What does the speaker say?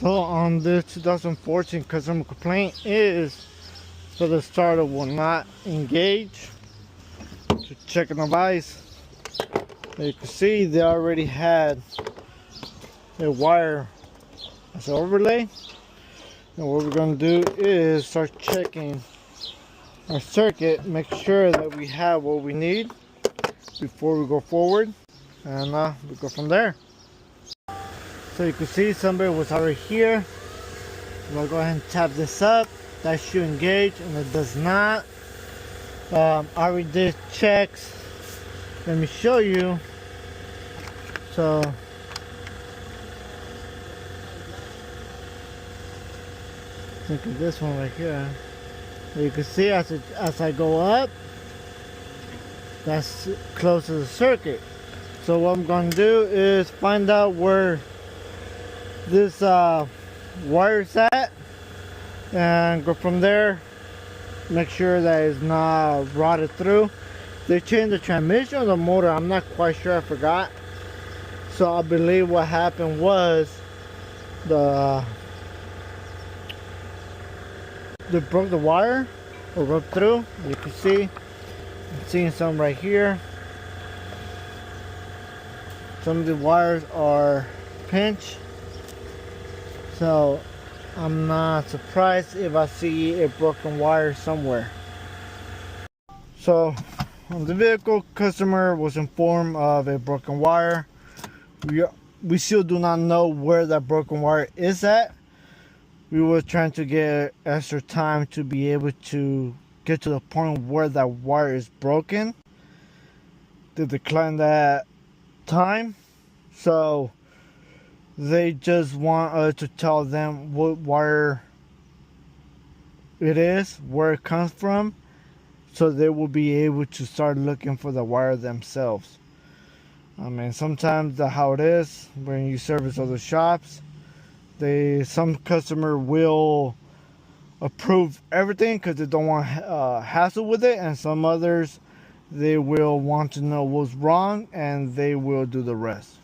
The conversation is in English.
So on this 2014 customer complaint is so the starter will not engage. To check the device, as you can see they already had a wire as an overlay. And what we're going to do is start checking our circuit, make sure that we have what we need before we go forward, and we go from there. So you can see somebody was already here. We'll go ahead and tap this up. That should engage, and it does not. I already did checks. Let me show you. So look at this one right here. You can see as I go up, that's close to the circuit. So what I'm going to do is find out where this wire's at and go from there. Make sure that it's not rotted through. They changed the transmission of the motor. I'm not quite sure, I forgot. So I believe what happened was they broke the wire or rubbed through. You can see, I'm seeing some right here. Some of the wires are pinched. So I'm not surprised if I see a broken wire somewhere. So on the vehicle, customer was informed of a broken wire. We still do not know where that broken wire is at. We were trying to get extra time to be able to get to the point where that wire is broken. They declined that time, so they just want us to tell them what wire it is, where it comes from, so they will be able to start looking for the wire themselves. I mean, sometimes that's how it is when you service other shops. Some customer will approve everything because they don't want hassle with it, and some others they will want to know what's wrong and they will do the rest.